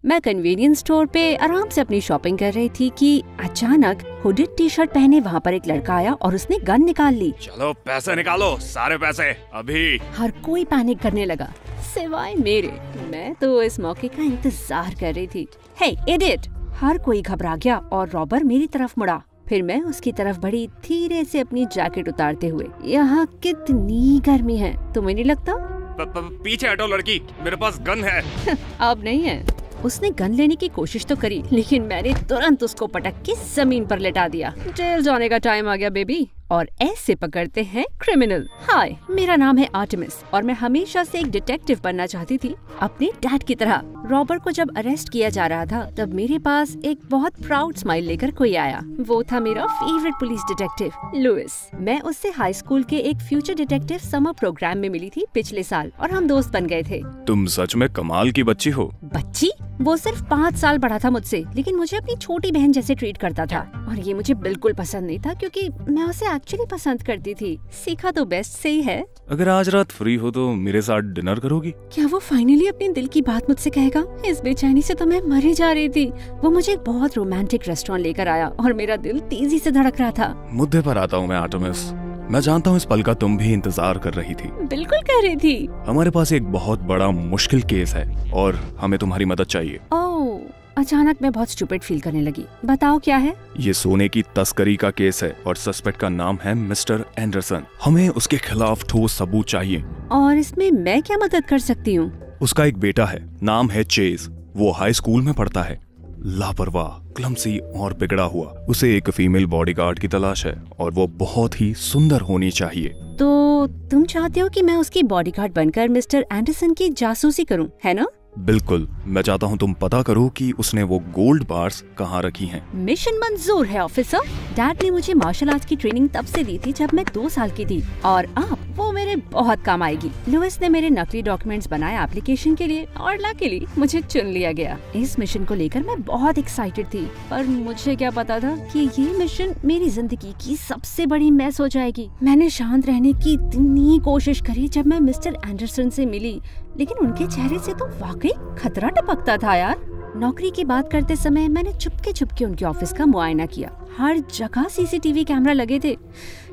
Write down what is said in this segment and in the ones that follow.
मैं convenience store पे आराम से अपनी शॉपिंग कर रही थी कि अचानक हुडिड टी शर्ट पहने वहाँ पर एक लड़का आया और उसने गन निकाल ली। चलो पैसे निकालो, सारे पैसे अभी। हर कोई पैनिक करने लगा सिवाय मेरे। मैं तो इस मौके का इंतजार कर रही थी। हे इडियट! हर कोई घबरा गया और रॉबर मेरी तरफ मुड़ा। फिर मैं उसकी तरफ बढ़ी, धीरे से अपनी जैकेट उतारते हुए। यहाँ कितनी गर्मी है, तुम्हें नहीं लगता? पीछे हटो लड़की, मेरे पास गन है। अब नहीं है। उसने गन लेने की कोशिश तो करी, लेकिन मैंने तुरंत उसको पटक के जमीन पर लेटा दिया। जेल जाने का टाइम आ गया बेबी। और ऐसे पकड़ते हैं क्रिमिनल। हाय, मेरा नाम है आर्टेमिस और मैं हमेशा से एक डिटेक्टिव बनना चाहती थी, अपने डैड की तरह। रॉबर को जब अरेस्ट किया जा रहा था तब मेरे पास एक बहुत प्राउड स्माइल लेकर कोई आया। वो था मेरा फेवरेट पुलिस डिटेक्टिव लुइस। मैं उससे हाई स्कूल के एक फ्यूचर डिटेक्टिव समर प्रोग्राम में मिली थी पिछले साल और हम दोस्त बन गए थे। तुम सच में कमाल की बच्ची हो। बच्ची? वो सिर्फ 5 साल बड़ा था मुझसे, लेकिन मुझे अपनी छोटी बहन जैसे ट्रीट करता था और ये मुझे बिल्कुल पसंद नहीं था क्योंकि मैं उसे एक्चुअली पसंद करती थी। सीखा तो बेस्ट से ही है। अगर आज रात फ्री हो तो मेरे साथ डिनर करोगी? क्या वो फाइनली अपने दिल की बात मुझसे कहेगा? इस बेचैनी से तो मैं मर ही जा रही थी। वो मुझे एक बहुत रोमांटिक रेस्टोरेंट लेकर आया और मेरा दिल तेजी से धड़क रहा था। मुद्दे पर आता हूँ मैं आर्टेमिस। मैं जानता हूँ इस पल का तुम भी इंतजार कर रही थी। बिल्कुल कर रही थी। हमारे पास एक बहुत बड़ा मुश्किल केस है और हमें तुम्हारी मदद चाहिए। ओह, अचानक मैं बहुत स्टूपिड फील करने लगी। बताओ क्या है? ये सोने की तस्करी का केस है और सस्पेक्ट का नाम है मिस्टर एंडरसन। हमें उसके खिलाफ ठोस सबूत चाहिए। और इसमें मैं क्या मदद कर सकती हूँ? उसका एक बेटा है, नाम है चेज। वो हाई स्कूल में पढ़ता है, लापरवाह, क्लमसी और बिगड़ा हुआ। उसे एक फीमेल बॉडीगार्ड की तलाश है और वो बहुत ही सुंदर होनी चाहिए। तो तुम चाहते हो कि मैं उसकी बॉडीगार्ड बनकर मिस्टर एंडरसन की जासूसी करूं, है ना? बिल्कुल। मैं चाहता हूँ तुम पता करो कि उसने वो गोल्ड बार्स कहाँ रखी हैं। मिशन मंजूर है ऑफिसर। डैड ने मुझे मार्शल आर्ट्स की ट्रेनिंग तब से दी थी जब मैं 2 साल की थी और अब वो मेरे बहुत काम आएगी। लुइस ने मेरे नकली डॉक्यूमेंट्स बनाए एप्लीकेशन के लिए और लकीली मुझे चुन लिया गया। इस मिशन को लेकर मैं बहुत एक्साइटेड थी, पर मुझे क्या पता था कि ये मिशन मेरी जिंदगी की सबसे बड़ी मैस हो जाएगी। मैंने शांत रहने की इतनी कोशिश करी जब मैं मिस्टर एंडरसन से मिली, लेकिन उनके चेहरे से तो वाकई खतरा टपकता था यार। नौकरी की बात करते समय मैंने चुपके चुपके उनके ऑफिस का मुआयना किया। हर जगह सीसीटीवी कैमरा लगे थे।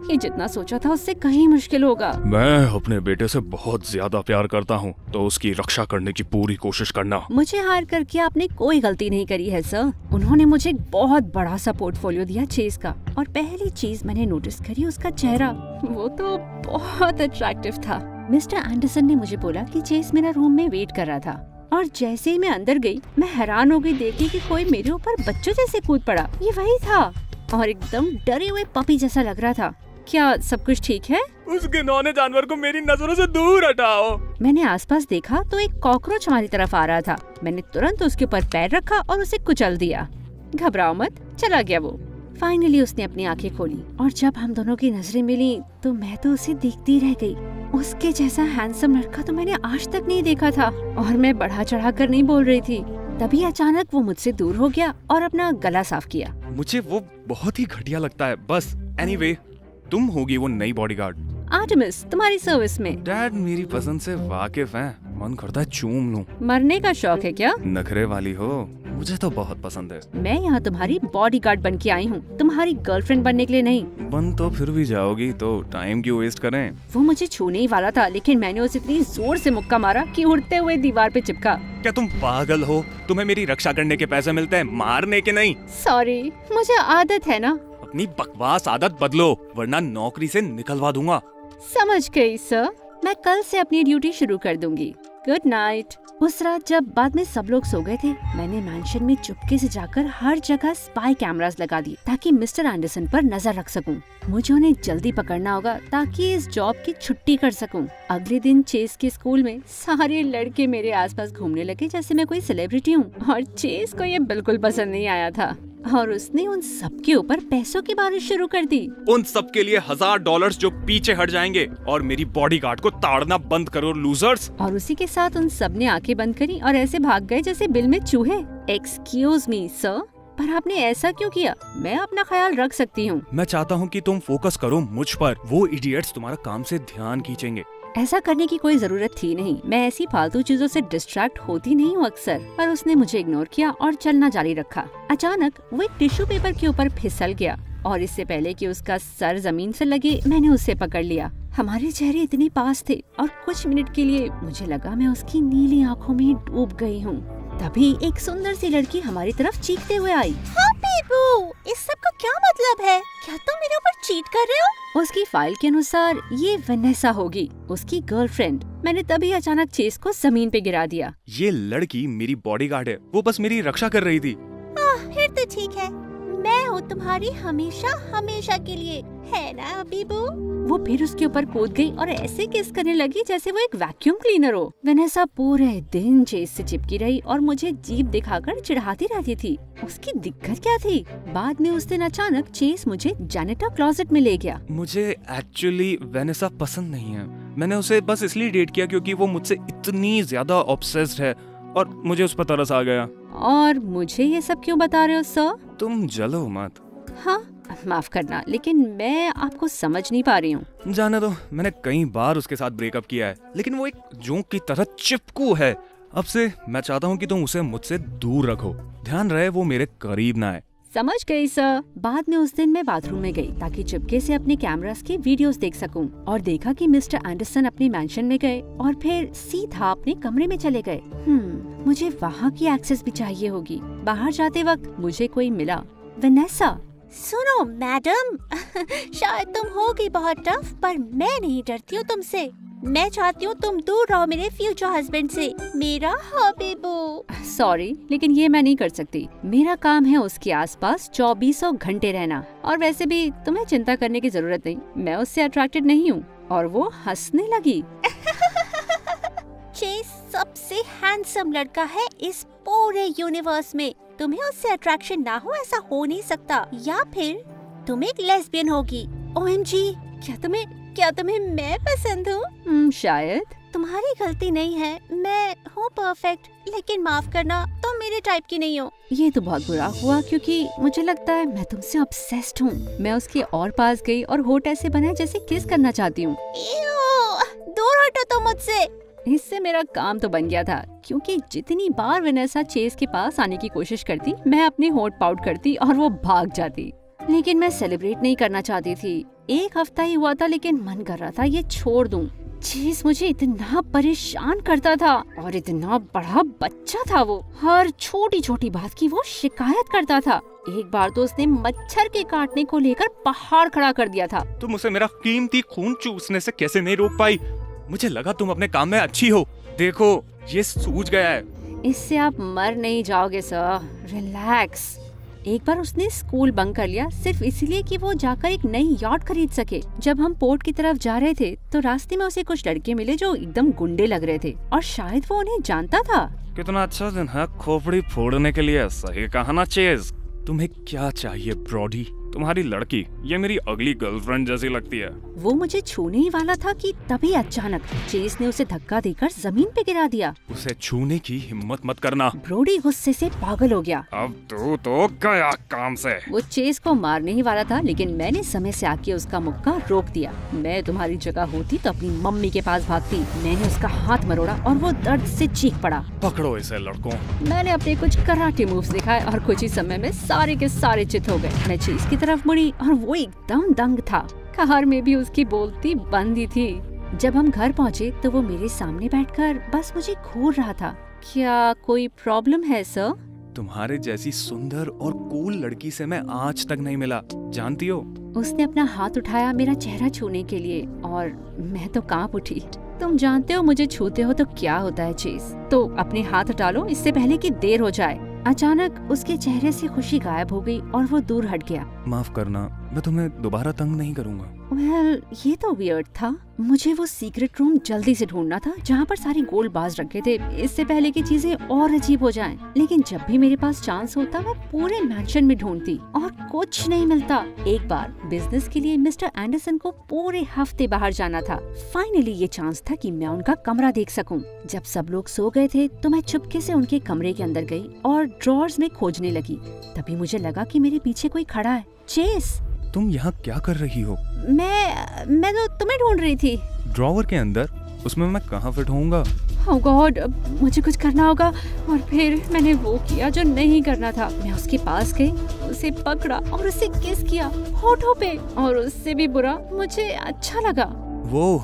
ये जितना सोचा था उससे कहीं मुश्किल होगा। मैं अपने बेटे से बहुत ज्यादा प्यार करता हूँ, तो उसकी रक्षा करने की पूरी कोशिश करना। मुझे हार करके आपने कोई गलती नहीं करी है सर। उन्होंने मुझे एक बहुत बड़ा सा पोर्टफोलियो दिया चेज का, और पहली चीज मैंने नोटिस करी उसका चेहरा। वो तो बहुत अट्रैक्टिव था। मिस्टर एंडरसन ने मुझे बोला कि चेज मेरा रूम में वेट कर रहा था, और जैसे ही मैं अंदर गई मैं हैरान हो गई देखी कि कोई मेरे ऊपर बच्चों जैसे कूद पड़ा। ये वही था और एकदम डरे हुए पपी जैसा लग रहा था। क्या सब कुछ ठीक है? उस घिनौने जानवर को मेरी नजरों से दूर हटाओ। मैंने आसपास देखा तो एक कॉकरोच हमारी तरफ आ रहा था। मैंने तुरंत उसके ऊपर पैर रखा और उसे कुचल दिया। घबराओ मत, चला गया वो। फाइनली उसने अपनी आंखें खोली और जब हम दोनों की नजरें मिली तो मैं तो उसे देखती रह गई। उसके जैसा हैंडसम लड़का तो मैंने आज तक नहीं देखा था, और मैं बढ़ा चढ़ा कर नहीं बोल रही थी। तभी अचानक वो मुझसे दूर हो गया और अपना गला साफ किया। मुझे वो बहुत ही घटिया लगता है। बस एनीवे, तुम होगी वो नई बॉडीगार्ड। आर्टेमिस, तुम्हारी सर्विस में। डैड मेरी पसंद से वाकिफ हैं। मन करता है चूम लूं। मरने का शौक है क्या? नखरे वाली हो, मुझे तो बहुत पसंद है। मैं यहाँ तुम्हारी बॉडीगार्ड बन के आई हूँ, तुम्हारी गर्लफ्रेंड बनने के लिए नहीं। बन तो फिर भी जाओगी, तो टाइम क्यों वेस्ट करें? वो मुझे छूने ही वाला था, लेकिन मैंने उसे इतनी जोर से मुक्का मारा कि उड़ते हुए दीवार पे चिपका। क्या तुम पागल हो? तुम्हें मेरी रक्षा करने के पैसे मिलते हैं, मारने के नहीं। सॉरी, मुझे आदत है ना। अपनी बकवास आदत बदलो, वरना नौकरी से निकलवा दूंगा। समझ गई सर, मैं कल से अपनी ड्यूटी शुरू कर दूंगी। Good night. उस रात जब बाद में सब लोग सो गए थे, मैंने मैंशन में चुपके से जाकर हर जगह स्पाई कैमरास लगा दिए ताकि मिस्टर एंडरसन पर नजर रख सकूं। मुझे उन्हें जल्दी पकड़ना होगा ताकि इस जॉब की छुट्टी कर सकूं। अगले दिन चेस के स्कूल में सारे लड़के मेरे आसपास घूमने लगे जैसे मैं कोई सेलिब्रिटी हूँ, और चेस को ये बिल्कुल पसंद नहीं आया था और उसने उन सब के ऊपर पैसों की बारिश शुरू कर दी। उन सब के लिए $1000 जो पीछे हट जाएंगे, और मेरी बॉडीगार्ड को ताड़ना बंद करो लूजर्स। और उसी के साथ उन सब ने आंखें बंद करी और ऐसे भाग गए जैसे बिल में चूहे। एक्सक्यूज मी सर, पर आपने ऐसा क्यों किया? मैं अपना ख्याल रख सकती हूँ। मैं चाहता हूँ कि तुम फोकस करो मुझ पर। वो इडियट्स तुम्हारा काम से ध्यान खींचेंगे। ऐसा करने की कोई जरूरत थी नहीं, मैं ऐसी फालतू चीजों से डिस्ट्रैक्ट होती नहीं हूँ अक्सर। पर उसने मुझे इग्नोर किया और चलना जारी रखा। अचानक वो एक टिश्यू पेपर के ऊपर फिसल गया और इससे पहले कि उसका सर जमीन से लगे मैंने उसे पकड़ लिया। हमारे चेहरे इतने पास थे और कुछ मिनट के लिए मुझे लगा मैं उसकी नीली आंखों में डूब गई हूँ। तभी एक सुंदर सी लड़की हमारी तरफ चीखते हुए आई। हाँ बेबू, इस सब का क्या मतलब है? क्या तुम मेरे ऊपर चीट कर रहे हो? उसकी फाइल के अनुसार ये वनेसा होगी, उसकी गर्लफ्रेंड। मैंने तभी अचानक चेस को जमीन पे गिरा दिया। ये लड़की मेरी बॉडीगार्ड है, वो बस मेरी रक्षा कर रही थी। फिर तो ठीक है, मैं हूँ तुम्हारी हमेशा हमेशा के लिए, है ना बीबू? वो फिर उसके ऊपर कूद गई और ऐसे किस करने लगी जैसे वो एक वैक्यूम क्लीनर हो। वनेसा पूरे दिन चेस से चिपकी रही और मुझे जीभ दिखाकर चिढ़ाती रहती थी। उसकी दिक्कत क्या थी? बाद में उस दिन अचानक चेस मुझे जैनेटर क्लोजेट में ले गया। मुझे एक्चुअली वेनेसा पसंद नहीं है। मैंने उसे बस इसलिए डेट किया क्योंकि वो मुझसे इतनी ज्यादा ऑब्सेस्ड है और मुझे उस पर तरस आ गया। और मुझे ये सब क्यों बता रहे हो सर? तुम जलो मत। हाँ माफ करना, लेकिन मैं आपको समझ नहीं पा रही हूँ। जाने दो, मैंने कई बार उसके साथ ब्रेकअप किया है, लेकिन वो एक जोंक की तरह चिपकू है। अब से मैं चाहता हूँ कि तुम उसे मुझसे दूर रखो। ध्यान रहे वो मेरे करीब ना आए। समझ गई सर। बाद में उस दिन मैं बाथरूम में गई ताकि चुपके से अपने कैमरास के वीडियोस देख सकूं, और देखा कि मिस्टर एंडरसन अपने मैंशन में गए और फिर सीधा अपने कमरे में चले गए। मुझे वहाँ की एक्सेस भी चाहिए होगी। बाहर जाते वक्त मुझे कोई मिला। वनेसा। सुनो मैडम, शायद तुम होगी बहुत टफ, पर मैं नहीं डरती हूँ तुमसे। मैं चाहती हूँ तुम दूर रहो मेरे फ्यूचर हस्बैंड से, मेरा हबीबू। सॉरी, लेकिन ये मैं नहीं कर सकती। मेरा काम है उसके आसपास 24 घंटे रहना। और वैसे भी तुम्हें चिंता करने की जरूरत नहीं, मैं उससे अट्रैक्टेड नहीं हूँ। और वो हंसने लगी। चेस सबसे हैंडसम लड़का है इस पूरे यूनिवर्स में। तुम्हें उससे अट्रैक्शन ना हो ऐसा हो नहीं सकता, या फिर तुम एक लेस्बियन होगी। OMG, क्या तुम्हें मैं पसंद हूँ? शायद। तुम्हारी गलती नहीं है, मैं हूँ परफेक्ट, लेकिन माफ करना, तुम मेरे टाइप की नहीं हो। ये तो बहुत बुरा हुआ क्योंकि मुझे लगता है मैं तुमसे ऑब्सेस्ड हूँ। मैं उसके और पास गई और होठ ऐसे बनाए जैसे किस करना चाहती हूँ। दूर हटो तुम मुझसे। इससे मेरा काम तो बन गया था, क्योंकि जितनी बार वनेसा चेस के पास आने की कोशिश करती, मैं अपने होठ पाउट करती और वो भाग जाती। लेकिन मैं सेलिब्रेट नहीं करना चाहती थी। एक हफ्ता ही हुआ था, लेकिन मन कर रहा था ये छोड़ दूं। चेस मुझे इतना परेशान करता था और इतना बड़ा बच्चा था वो। हर छोटी छोटी बात की वो शिकायत करता था। एक बार तो उसने मच्छर के काटने को लेकर पहाड़ खड़ा कर दिया था। तुम उसे मेरा कीमती खून चूसने से कैसे नहीं रोक पाई? मुझे लगा तुम अपने काम में अच्छी हो। देखो, ये सूझ गया है। इससे आप मर नहीं जाओगे सर, रिलैक्स। एक बार उसने स्कूल बंक कर लिया सिर्फ इसलिए कि वो जाकर एक नई याट खरीद सके। जब हम पोर्ट की तरफ जा रहे थे तो रास्ते में उसे कुछ लड़के मिले जो एकदम गुंडे लग रहे थे, और शायद वो उन्हें जानता था। कितना अच्छा दिन है खोपड़ी फोड़ने के लिए। सही कहा ना चेस। तुम्हें क्या चाहिए ब्रॉडी? तुम्हारी लड़की ये मेरी अगली गर्लफ्रेंड जैसी लगती है। वो मुझे छूने ही वाला था कि तभी अचानक चेस ने उसे धक्का देकर जमीन पे गिरा दिया। उसे छूने की हिम्मत मत करना। ब्रोडी गुस्से से पागल हो गया। अब तू तो गया काम से। वो चेस को मारने ही वाला था, लेकिन मैंने समय से आके उसका मुक्का रोक दिया। मैं तुम्हारी जगह होती तो अपनी मम्मी के पास भागती। मैंने उसका हाथ मरोड़ा और वो दर्द से चीख पड़ा। पकड़ो इसे लड़कों। मैंने अपने कुछ कराटे मूव्स दिखाए और कुछ ही समय में सारे के सारे चित हो गए। मैं चेस की तरफ मुड़ी और वो एकदम दंग था। कार में भी उसकी बोलती बंद ही थी। जब हम घर पहुँचे तो वो मेरे सामने बैठकर बस मुझे घूर रहा था। क्या कोई प्रॉब्लम है सर? तुम्हारे जैसी सुंदर और कूल लड़की से मैं आज तक नहीं मिला, जानती हो? उसने अपना हाथ उठाया मेरा चेहरा छूने के लिए और मैं तो कांप उठी। तुम जानते हो मुझे छूते हो तो क्या होता है चेस, तो अपने हाथ हटा लो इससे पहले कि देर हो जाए। अचानक उसके चेहरे से खुशी गायब हो गई और वो दूर हट गया। माफ करना, मैं तुम्हें दोबारा तंग नहीं करूंगा। वेल, ये तो वियर्ड था। मुझे वो सीक्रेट रूम जल्दी से ढूंढना था जहाँ पर सारे गोल्ड बार्स रखे थे, इससे पहले कि चीजें और अजीब हो जाएं। लेकिन जब भी मेरे पास चांस होता मैं पूरे मैंशन में ढूंढती और कुछ नहीं मिलता। एक बार बिजनेस के लिए मिस्टर एंडरसन को पूरे हफ्ते बाहर जाना था। फाइनली ये चांस था कि मैं उनका कमरा देख सकूं। जब सब लोग सो गए थे तो मैं चुपके से उनके कमरे के अंदर गई और ड्रॉर्स में खोजने लगी। तभी मुझे लगा कि मेरे पीछे कोई खड़ा है। चेस, तुम यहाँ क्या कर रही हो? मैं तो तुम्हें ढूंढ रही थी। ड्रॉवर के अंदर? उसमें मैं कहाँ फिट होऊंगा? Oh God, मुझे कुछ करना होगा। और फिर मैंने वो किया जो नहीं करना था। मैं उसके पास गई, उसे पकड़ा और उसे किस किया होठों पे। और उससे भी बुरा, मुझे अच्छा लगा। वो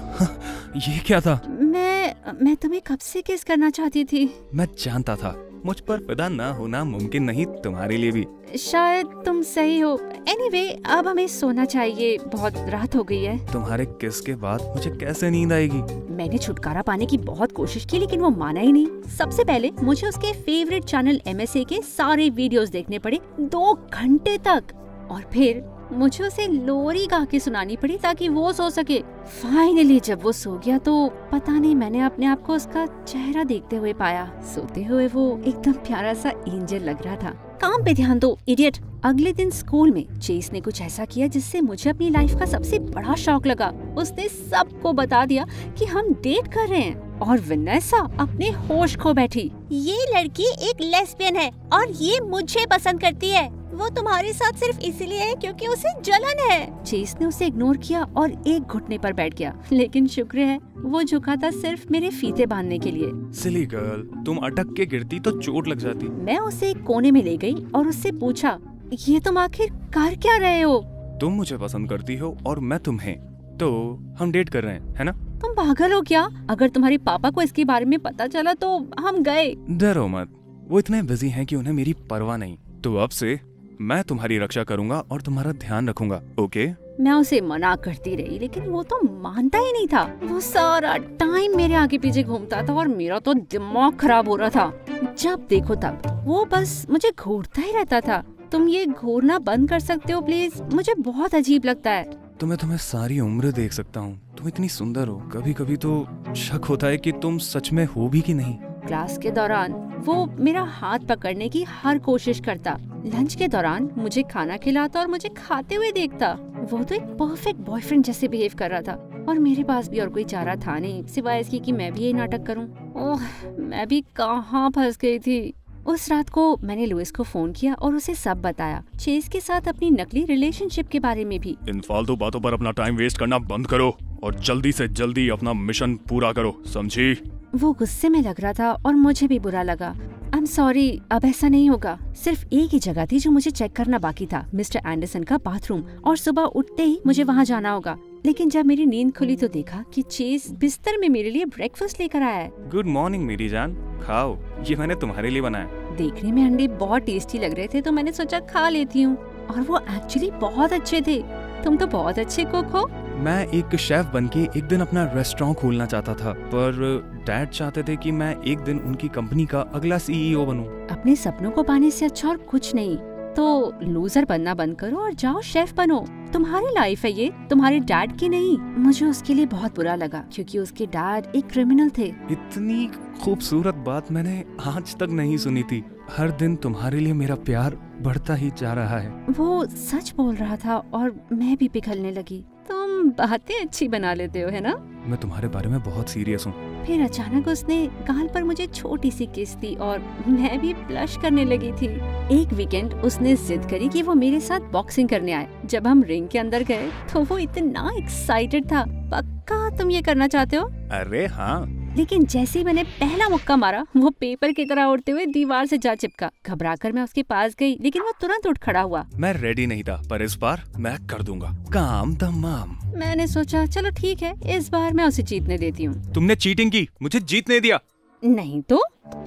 ये क्या था? मैं तुम्हें कब से किस करना चाहती थी। मैं जानता था मुझ पर फिदा ना होना मुमकिन नहीं, तुम्हारे लिए भी। शायद तुम सही हो। एनीवे, अब हमें सोना चाहिए, बहुत रात हो गई है। तुम्हारे किस के बाद मुझे कैसे नींद आएगी? मैंने छुटकारा पाने की बहुत कोशिश की, लेकिन वो माना ही नहीं। सबसे पहले मुझे उसके फेवरेट चैनल MSA के सारे वीडियोस देखने पड़े 2 घंटे तक, और फिर मुझे उसे लोरी गा के सुनानी पड़ी ताकि वो सो सके। फाइनली जब वो सो गया तो पता नहीं मैंने अपने आप को उसका चेहरा देखते हुए पाया। सोते हुए वो एकदम प्यारा सा एंजल लग रहा था। काम पे ध्यान दो, इडियट। अगले दिन स्कूल में चेस ने कुछ ऐसा किया जिससे मुझे अपनी लाइफ का सबसे बड़ा शौक लगा। उसने सबको बता दिया कि हम डेट कर रहे हैं, और वेनेसा अपने होश खो बैठी। ये लड़की एक लेस्बियन है और ये मुझे पसंद करती है। वो तुम्हारे साथ सिर्फ इसलिए है क्योंकि उसे जलन है। चेस ने उसे इग्नोर किया और एक घुटने पर बैठ गया, लेकिन शुक्र है वो झुका था सिर्फ मेरे फीते बांधने के लिए। सिली गर्ल, तुम अटक के गिरती तो चोट लग जाती। मैं उसे एक कोने में ले गई और उससे पूछा, ये तुम आखिर कर क्या रहे हो? तुम मुझे पसंद करती हो और मैं तुम्हें, तो हम डेट कर रहे हैं, है ना? तुम पागल हो क्या? अगर तुम्हारे पापा को इसके बारे में पता चला तो हम गए। डरो मत, वो इतने बिजी हैं कि उन्हें मेरी परवाह नहीं। तो अब से मैं तुम्हारी रक्षा करूंगा और तुम्हारा ध्यान रखूंगा, ओके? मैं उसे मना करती रही, लेकिन वो तो मानता ही नहीं था। वो सारा टाइम मेरे आगे पीछे घूमता था और मेरा तो दिमाग खराब हो रहा था। जब देखो तब वो बस मुझे घूरता ही रहता था। तुम ये घूरना बंद कर सकते हो प्लीज? मुझे बहुत अजीब लगता है। तो मैं तुम्हें सारी उम्र देख सकता हूँ, तुम इतनी सुंदर हो। कभी कभी तो शक होता है कि तुम सच में हो भी कि नहीं। क्लास के दौरान वो मेरा हाथ पकड़ने की हर कोशिश करता। लंच के दौरान मुझे खाना खिलाता और मुझे खाते हुए देखता। वो तो एक परफेक्ट बॉयफ्रेंड जैसे बिहेव कर रहा था, और मेरे पास भी और कोई चारा था नहीं सिवाय इसकी कि मैं भी यही नाटक करूं। ओह, मैं भी कहाँ फंस गई थी। उस रात को मैंने लुइस को फोन किया और उसे सब बताया, चेस के साथ अपनी नकली रिलेशनशिप के बारे में भी। इन फालतू बातों पर अपना टाइम वेस्ट करना बंद करो और जल्दी से जल्दी अपना मिशन पूरा करो, समझी? वो गुस्से में लग रहा था और मुझे भी बुरा लगा। आई एम सॉरी, अब ऐसा नहीं होगा। सिर्फ एक ही जगह थी जो मुझे चेक करना बाकी था, मिस्टर एंडरसन का बाथरूम, और सुबह उठते ही मुझे वहाँ जाना होगा। लेकिन जब मेरी नींद खुली तो देखा कि चेस बिस्तर में मेरे लिए ब्रेकफास्ट लेकर आया है। गुड मॉर्निंग मेरी जान, खाओ, ये मैंने तुम्हारे लिए बनाया। देखने में अंडे बहुत टेस्टी लग रहे थे तो मैंने सोचा खा लेती हूँ, और वो एक्चुअली बहुत अच्छे थे। तुम तो बहुत अच्छे कुक हो। मैं एक शेफ बनके एक दिन अपना रेस्टोरेंट खोलना चाहता था, पर डैड चाहते थे कि मैं एक दिन उनकी कंपनी का अगला CEO बनूं। अपने सपनों को पाने से अच्छा और कुछ नहीं, तो लूजर बनना बंद करो और जाओ शेफ बनो। तुम्हारी लाइफ है ये, तुम्हारे डैड की नहीं। मुझे उसके लिए बहुत बुरा लगा क्योंकि उसके डैड एक क्रिमिनल थे। इतनी खूबसूरत बात मैंने आज तक नहीं सुनी थी। हर दिन तुम्हारे लिए मेरा प्यार बढ़ता ही जा रहा है। वो सच बोल रहा था और मैं भी पिघलने लगी। तुम बातें अच्छी बना लेते हो, है ना? मैं तुम्हारे बारे में बहुत सीरियस हूँ। फिर अचानक उसने गाल पर मुझे छोटी सी किस दी और मैं भी ब्लश करने लगी थी। एक वीकेंड उसने जिद करी कि वो मेरे साथ बॉक्सिंग करने आए। जब हम रिंग के अंदर गए तो वो इतना एक्साइटेड था। पक्का तुम ये करना चाहते हो? अरे हाँ। लेकिन जैसे ही मैंने पहला मुक्का मारा, वो पेपर की तरह उड़ते हुए दीवार से जा चिपका। घबराकर मैं उसके पास गई, लेकिन वो तुरंत उठ खड़ा हुआ। मैं रेडी नहीं था, पर इस बार मैं कर दूंगा काम तमाम। मैंने सोचा चलो ठीक है, इस बार मैं उसे जीतने देती हूँ। तुमने चीटिंग की, मुझे जीतने दिया। नहीं तो।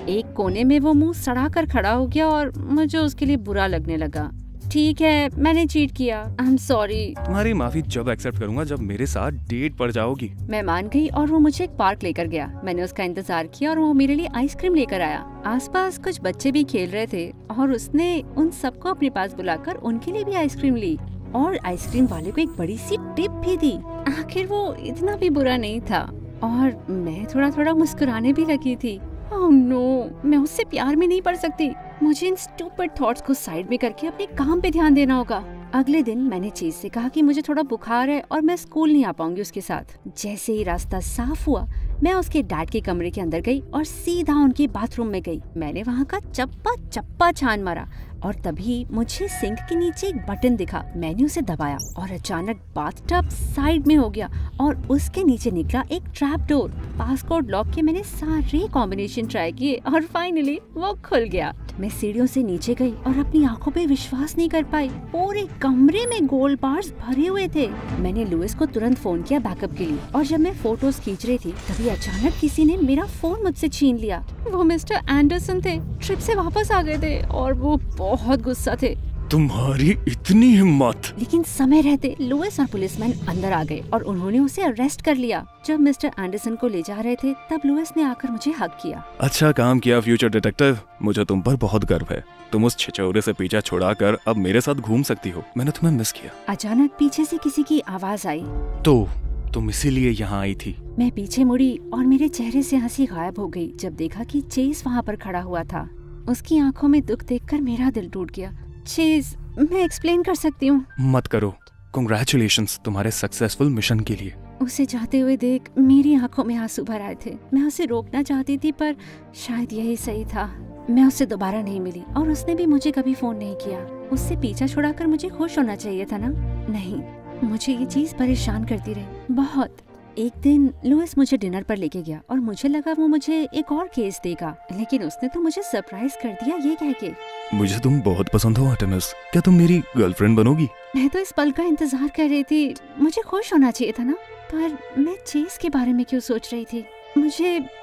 एक कोने में वो मुंह सड़ा कर खड़ा हो गया और मुझे उसके लिए बुरा लगने लगा। ठीक है, मैंने चीट किया, आई एम सॉरी। तुम्हारी माफी जब एक्सेप्ट करूंगा जब मेरे साथ डेट पर जाओगी। मैं मान गई और वो मुझे एक पार्क लेकर गया। मैंने उसका इंतजार किया और वो मेरे लिए आइसक्रीम लेकर आया। आसपास कुछ बच्चे भी खेल रहे थे और उसने उन सबको अपने पास बुलाकर उनके लिए भी आइसक्रीम ली, और आइसक्रीम वाले को एक बड़ी सी टिप भी दी। आखिर वो इतना भी बुरा नहीं था और मैं थोड़ा थोड़ा मुस्कुराने भी लगी थी। ओह नो, मैं उससे प्यार में नहीं पड़ सकती। मुझे इन स्टूपिड थॉट्स को साइड में करके अपने काम पे ध्यान देना होगा। अगले दिन मैंने चेस से कहा कि मुझे थोड़ा बुखार है और मैं स्कूल नहीं आ पाऊंगी उसके साथ। जैसे ही रास्ता साफ हुआ, मैं उसके डैड के कमरे के अंदर गई और सीधा उनके बाथरूम में गई। मैंने वहाँ का चप्पा चप्पा छान मारा, और तभी मुझे सिंक के नीचे एक बटन दिखा। मैंने उसे दबाया और अचानक बाथटब साइड में हो गया और उसके नीचे निकला एक ट्रैप डोर। पासकोड लॉक के मैंने सारे कॉम्बिनेशन ट्राई किए और फाइनली वो खुल गया। मैं सीढ़ियों से नीचे गई और अपनी आंखों पे विश्वास नहीं कर पाई। पूरे कमरे में गोल्ड बार्स भरे हुए थे। मैंने लुइस को तुरंत फोन किया बैकअप के लिए और जब मैं फोटोज खींच रही थी तभी अचानक किसी ने मेरा फोन मुझसे छीन लिया। वो मिस्टर एंडरसन थे, ट्रिप से वापस आ गए थे और वो बहुत गुस्सा थे। तुम्हारी इतनी हिम्मत! लेकिन समय रहते लुइस और पुलिसमैन अंदर आ गए और उन्होंने उसे अरेस्ट कर लिया। जब मिस्टर एंडरसन को ले जा रहे थे तब लुइस ने आकर मुझे हग किया। अच्छा काम किया फ्यूचर डिटेक्टिव, मुझे तुम पर बहुत गर्व है। तुम उस छिछोरे से पीछा छुड़ाकर अब मेरे साथ घूम सकती हो। मैंने तुम्हें मिस किया। अचानक पीछे से किसी की आवाज आई। तो तुम इसीलिए यहाँ आई थी? मैं पीछे मुड़ी और मेरे चेहरे से हंसी गायब हो गई जब देखा कि चेस वहाँ पर खड़ा हुआ था। उसकी आंखों में दुख देखकर मेरा दिल टूट गया। चेस, मैं एक्सप्लेन कर सकती हूँ। मत करो। कांग्रेचुलेशंस तुम्हारे सक्सेसफुल मिशन के लिए। उसे जाते हुए देख मेरी आंखों में आंसू भर आए थे। मैं उसे रोकना चाहती थी पर शायद यही सही था। मैं उससे दोबारा नहीं मिली और उसने भी मुझे कभी फोन नहीं किया। उससे पीछा छुड़ाकर मुझे खुश होना चाहिए था ना? नहीं, मुझे ये चीज परेशान करती रही बहुत। एक दिन लुइस मुझे डिनर पर लेके गया और मुझे लगा वो मुझे एक और केस देगा, लेकिन उसने तो मुझे सरप्राइज कर दिया ये कह के। मुझे तुम बहुत पसंद हो आर्टेमिस, क्या तुम मेरी गर्लफ्रेंड बनोगी? मैं तो इस पल का इंतजार कर रही थी। मुझे खुश होना चाहिए था ना, पर मैं चेस के बारे में क्यों सोच रही थी?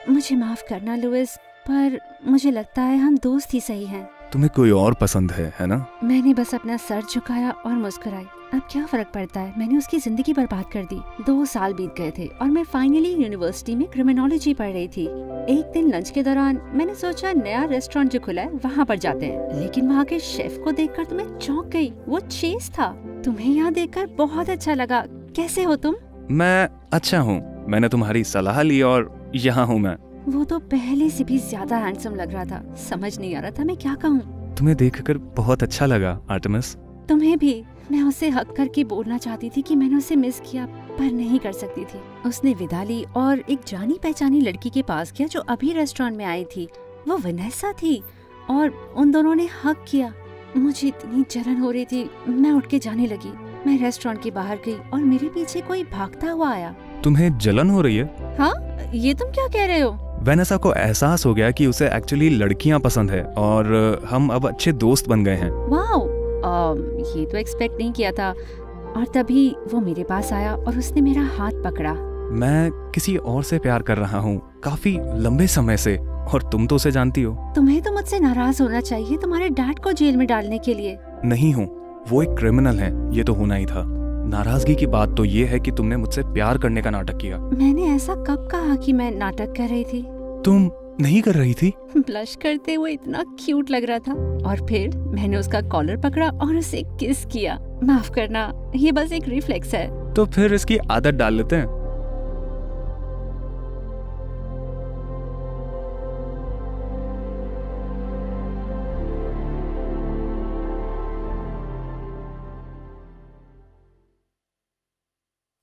मुझे माफ करना लुइस, पर मुझे लगता है हम दोस्त ही सही हैं। तुम्हें कोई और पसंद है ना? मैंने बस अपना सर झुकाया और मुस्कुराई। अब क्या फर्क पड़ता है, मैंने उसकी जिंदगी बर्बाद कर दी। 2 साल बीत गए थे और मैं फाइनली यूनिवर्सिटी में क्रिमिनोलॉजी पढ़ रही थी। एक दिन लंच के दौरान मैंने सोचा नया रेस्टोरेंट जो खुला है वहाँ पर जाते हैं, लेकिन वहाँ के शेफ को देखकर तो मैं चौंक गई। वो चेस था। तुम्हें यहाँ देखकर बहुत अच्छा लगा। कैसे हो तुम? मैं अच्छा हूँ। मैंने तुम्हारी सलाह ली और यहाँ हूँ मैं। वो तो पहले से भी ज्यादा हैंडसम लग रहा था। समझ नहीं आ रहा था मैं क्या कहूँ। तुम्हें देखकर बहुत अच्छा लगा आर्टेमिस। तुम्हें भी। मैं उसे हक करके बोलना चाहती थी कि मैंने उसे मिस किया, पर नहीं कर सकती थी। उसने विदा ली और एक जानी पहचानी लड़की के पास गया जो अभी रेस्टोरेंट में आई थी। वो वनेसा थी और उन दोनों ने हक किया। मुझे इतनी जलन हो रही थी, मैं उठ के जाने लगी। मैं रेस्टोरेंट के बाहर गई और मेरे पीछे कोई भागता हुआ आया। तुम्हें जलन हो रही है? हाँ, ये तुम क्या कह रहे हो? वेनेसा को एहसास हो गया कि उसे एक्चुअली लड़कियां पसंद है और हम अब अच्छे दोस्त बन गए हैं। वाओ, ये तो एक्सपेक्ट नहीं किया था। और तभी वो मेरे पास आया और उसने मेरा हाथ पकड़ा। मैं किसी और से प्यार कर रहा हूँ काफी लंबे समय से, और तुम तो उसे जानती हो। तुम्हें तो मुझसे नाराज होना चाहिए तुम्हारे डैड को जेल में डालने के लिए। नहीं हूँ, वो एक क्रिमिनल है, ये तो होना ही था। नाराजगी की बात तो ये है कि तुमने मुझसे प्यार करने का नाटक किया। मैंने ऐसा कब कहा कि मैं नाटक कर रही थी? तुम नहीं कर रही थी? ब्लश करते हुए इतना क्यूट लग रहा था। और फिर मैंने उसका कॉलर पकड़ा और उसे किस किया। माफ करना, ये बस एक रिफ्लेक्स है। तो फिर इसकी आदत डाल लेते हैं।